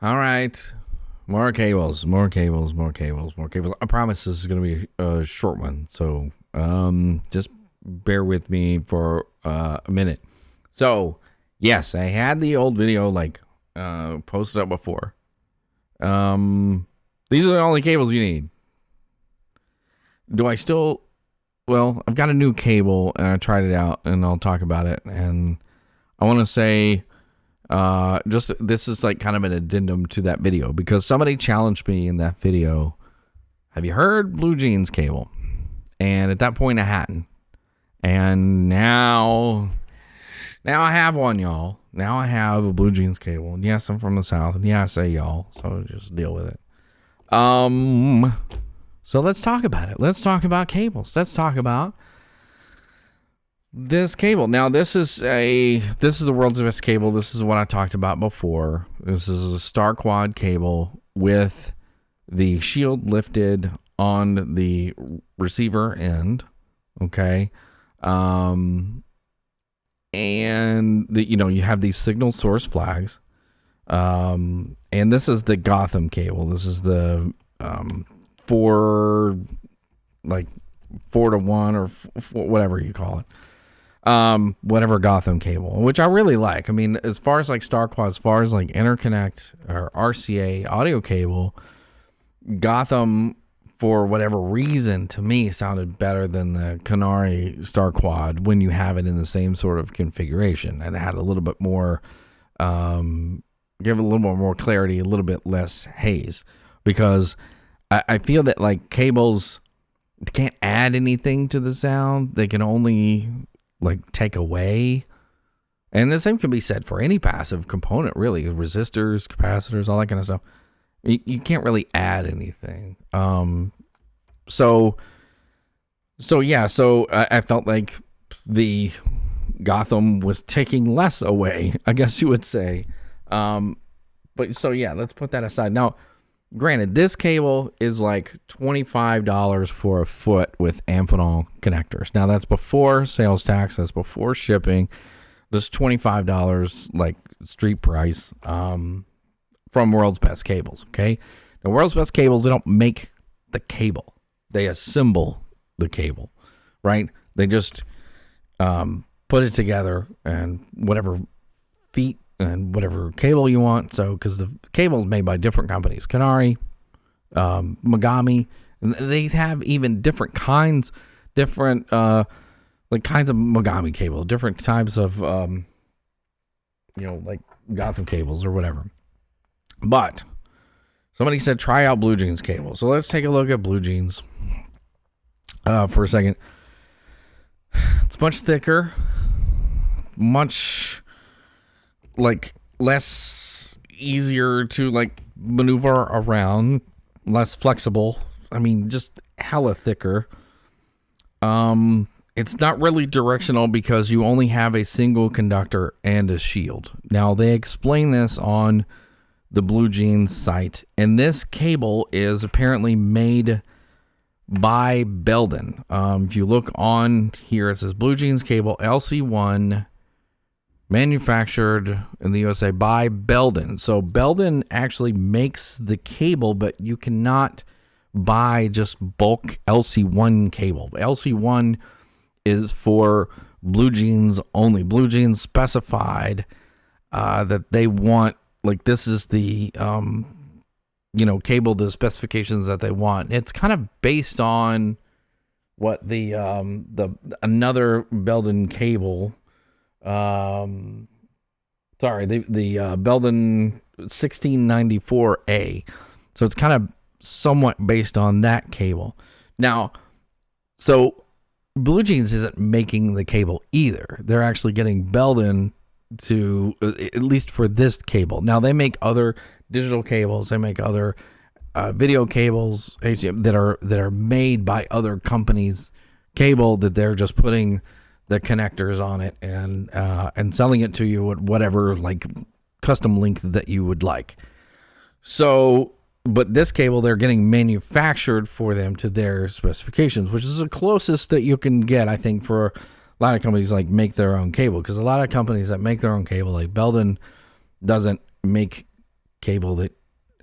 All right. More cables, more cables, more cables, more cables. I promise this is going to be a short one. So just bear with me for a minute. So, yes, I had the old video posted up before. These are the only cables you need. Do I still... Well, I've got a new cable and I tried it out and I'll talk about it. And I want to say... this is like kind of an addendum to that video because somebody challenged me in that video. Have you heard Blue Jeans cable? And at that point I hadn't. And now I have one, y'all. Now I have a Blue Jeans cable. And yes, I'm from the South. And yeah, I say y'all. So just deal with it. So let's talk about it. Let's talk about cables. Let's talk about this cable. Now, this is the world's best cable. This is what I talked about before. This is a star quad cable with the shield lifted on the receiver end. Okay. And you have these signal source flags. And this is the Gotham cable. This is the 4 to 1 or whatever you call it. Whatever Gotham cable, which I really like. I mean, as far as like Star Quad, as far as like Interconnect or RCA audio cable, Gotham, for whatever reason, to me sounded better than the Canary Star Quad when you have it in the same sort of configuration, and it had a little bit more, give it a little bit more clarity, a little bit less haze, because I feel that like cables can't add anything to the sound; they can only take away. And the same can be said for any passive component, really. Resistors, capacitors, all that kind of stuff. You can't really add anything. So I felt like the Gotham was taking less away, I guess you would say. Let's put that aside. Now, granted, this cable is like $25 for a foot with Amphenol connectors. Now, that's before sales tax. That's before shipping. This is $25 like street price from World's Best Cables, okay? Now, World's Best Cables, they don't make the cable. They assemble the cable, right? They just put it together and whatever feet and whatever cable you want. So, because the cable is made by different companies, Canary, Megami, and they have even different kinds of Megami cable, different types of, like Gotham cables or whatever. But somebody said, try out Blue Jeans cable. So let's take a look at Blue Jeans for a second. It's much thicker, much less easier to maneuver around, less flexible. I mean, just hella thicker. It's not really directional because you only have a single conductor and a shield. Now, they explain this on the Blue Jeans site, and this cable is apparently made by Belden. If you look on here, it says Blue Jeans cable LC-1 manufactured in the USA by Belden. So Belden actually makes the cable, but you cannot buy just bulk LC-1 cable. LC-1 is for Blue Jeans only. Blue Jeans specified that they want, this is the cable, the specifications that they want. It's kind of based on what the another Belden cable, the Belden 1694A. So it's kind of somewhat based on that cable. Now, so Blue Jeans isn't making the cable either. They're actually getting Belden to, at least for this cable. Now, they make other digital cables. They make other video cables that are made by other companies' cable that they're just putting the connectors on it and selling it to you at whatever custom link that you would like. So, but this cable, they're getting manufactured for them to their specifications, which is the closest that you can get, I think, for a lot of companies make their own cable. Because a lot of companies that make their own cable, like Belden, doesn't make cable that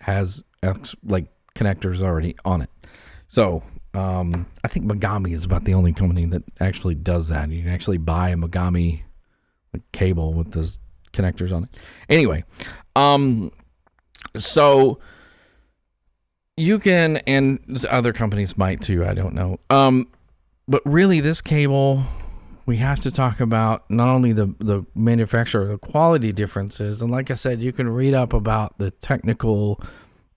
has like connectors already on it. So I think Megami is about the only company that actually does that. You can actually buy a Megami cable with those connectors on it. Anyway, so you can, and other companies might too, I don't know. But really this cable, we have to talk about not only the manufacturer, the quality differences. And like I said, you can read up about the technical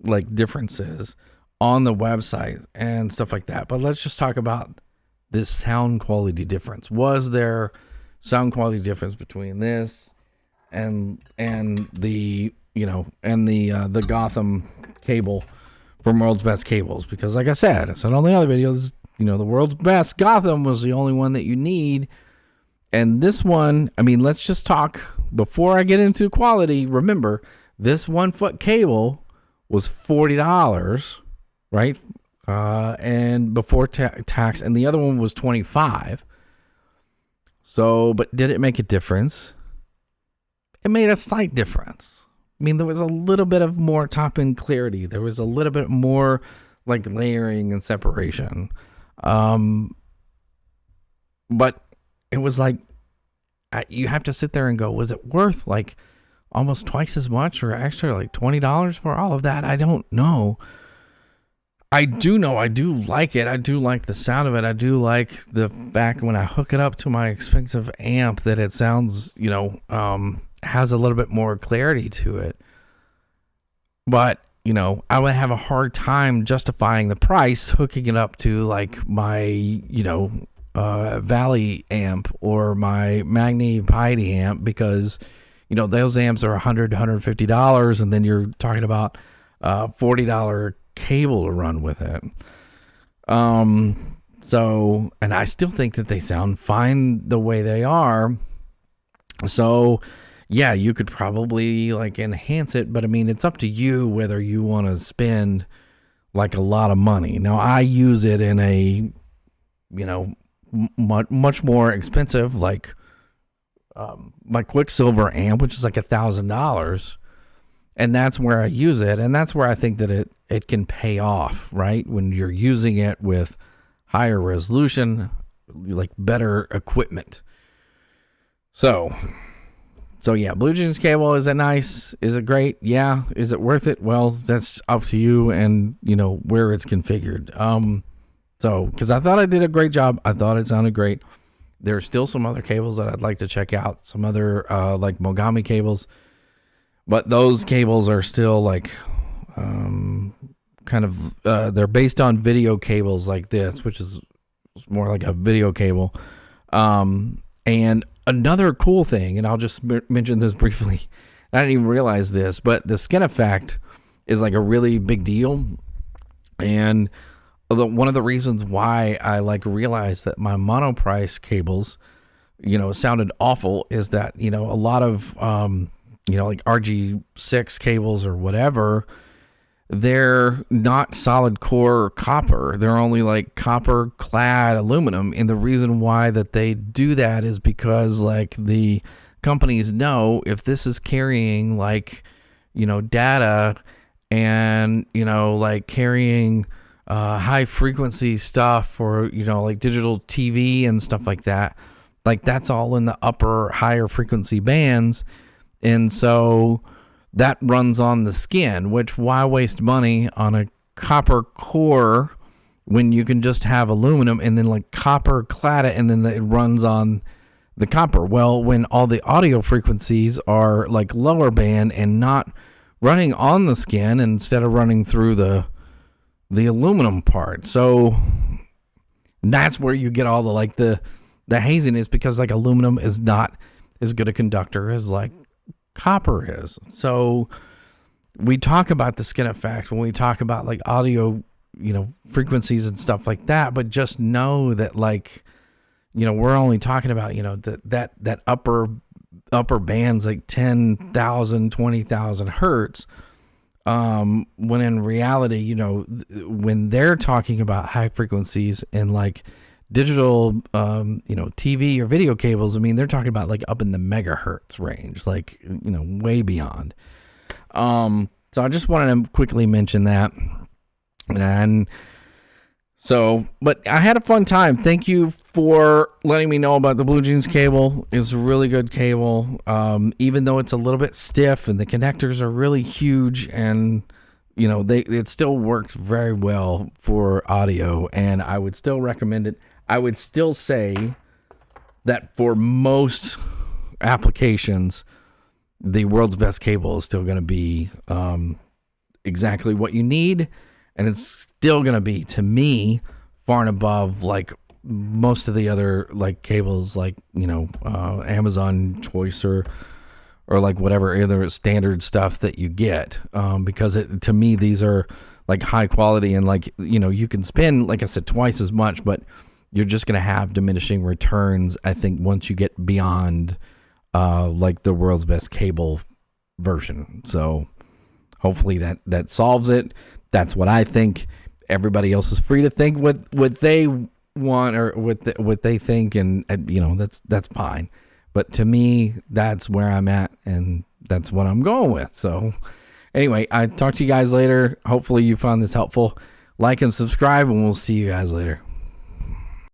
like differences on the website and stuff like that. But let's just talk about this sound quality difference. Was there sound quality difference between this and the, you know, and the Gotham cable from World's Best Cables? Because like I said on the other videos, you know, the World's Best Gotham was the only one that you need. And this one, I mean, let's just talk before I get into quality. Remember, this 1 foot cable was $40, right? And before tax, and the other one was $25. So, but did it make a difference? It made a slight difference. I mean, there was a little bit of more top end clarity. There was a little bit more like layering and separation. But it was like, you have to sit there and go, was it worth like almost twice as much or extra, like $20 for all of that? I don't know. I do know I do like it. I do like the sound of it. I do like the fact when I hook it up to my expensive amp that it sounds, you know, has a little bit more clarity to it. But, you know, I would have a hard time justifying the price hooking it up to like my, you know, Valley amp or my Magni Piety amp, because, you know, those amps are $100 to $150, and then you're talking about $40 cable to run with it. So, and I still think that they sound fine the way they are. So, yeah, you could probably like enhance it, but I mean, it's up to you whether you want to spend like a lot of money. Now, I use it in a, you know, much more expensive, like my Quicksilver amp, which is like $1,000, and that's where I use it, and that's where I think that it can pay off, right? When you're using it with higher resolution, like better equipment. So yeah, Blue Jeans cable, is it nice? Is it great? Yeah. Is it worth it? Well, that's up to you and, you know, where it's configured. So, because I thought I did a great job. I thought it sounded great. There are still some other cables that I'd like to check out. Some other, like Mogami cables. But those cables are still like, kind of, they're based on video cables like this, which is more like a video cable. And another cool thing, and I'll just mention this briefly. I didn't even realize this, but the skin effect is like a really big deal. And one of the reasons why I like realized that my monoprice cables, you know, sounded awful is that, you know, a lot of, you know, like RG6 cables or whatever, they're not solid core copper. They're only like copper clad aluminum. And the reason why that they do that is because like the companies know if this is carrying like, you know, data and, you know, like carrying high frequency stuff or, you know, like digital TV and stuff like that, like that's all in the upper higher frequency bands. And so that runs on the skin, which why waste money on a copper core when you can just have aluminum and then like copper clad it and then it runs on the copper. Well, when all the audio frequencies are like lower band and not running on the skin instead of running through the aluminum part. So that's where you get all the like the haziness, because like aluminum is not as good a conductor as like copper is. So we talk about the skin effect when we talk about like audio, you know, frequencies and stuff like that, but just know that like, you know, we're only talking about, you know, that upper bands like 10,000, 20,000 hertz. When in reality, you know, when they're talking about high frequencies and like digital, you know, TV or video cables, I mean, they're talking about like up in the megahertz range, like, you know, way beyond. So I just wanted to quickly mention that. And so, but I had a fun time. Thank you for letting me know about the Blue Jeans cable. It's a really good cable. Even though it's a little bit stiff and the connectors are really huge, and you know, it still works very well for audio, and I would still recommend it. I would still say that for most applications, the world's best cable is still going to be exactly what you need, and it's still going to be, to me, far and above like most of the other like cables, like, you know, Amazon Choice or like whatever other standard stuff that you get, because to me these are like high quality, and like, you know, you can spend, like I said, twice as much, but you're just going to have diminishing returns, I think, once you get beyond like the world's best cable version. So hopefully that solves it. That's what I think. Everybody else is free to think what they want or what they think, and you know, that's fine. But to me, that's where I'm at, and that's what I'm going with. So anyway, I talk to you guys later. Hopefully you found this helpful. Like and subscribe, and we'll see you guys later.